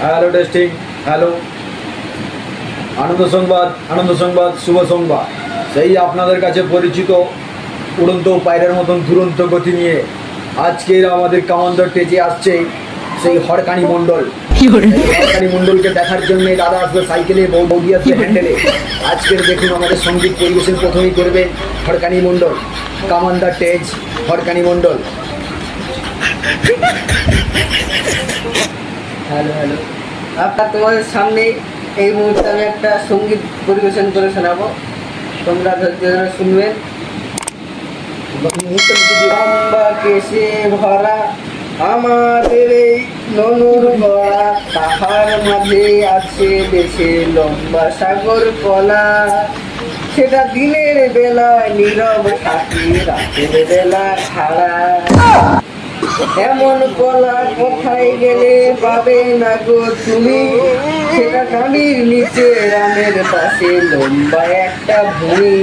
Hello testing. Hello, আনন্দ সংবাদ, শুভ সংবাদ। সেই আপনাদের কাছে পরিচিত উড়ন্ত পায়রার মতন দুরন্ত গতি নিয়ে আজকের আমাদের কামান্ডার টেজে আসছে সেই হরকানি মণ্ডল। হরকানি মণ্ডলকে দেখার জন্য দাদা আসবে সাইকেলে, বৌদি আসবে হ্যান্ডেলে। আজকের দেখুন আমাদের সঙ্গীত পরিবেশন প্রথমেই করবে হরকানি মণ্ডল। কামান্ডার টেজ, হরকানি মণ্ডল। হ্যালো হ্যালো, আপনার তোমাদের সামনে এই মুহূর্তে আমি একটা সঙ্গীত পরিবেশন করে শোনাবো, তোমরা ধৈর্য ধরে শুনবেন। লম্বা কেশে ভরা আমাদের এই ননুর গড়া, তাহার মাঝে আছে দেশে লম্বা সাগর কলা। সেটা দিনের বেলা নীরব থাকে, রাতের বেলা খাড়া। এমন কলা কোথায় গেলে পাবে না গো তুমি, সেটা কানির নিচে রামের পাশে লম্বা একটা ভূমি।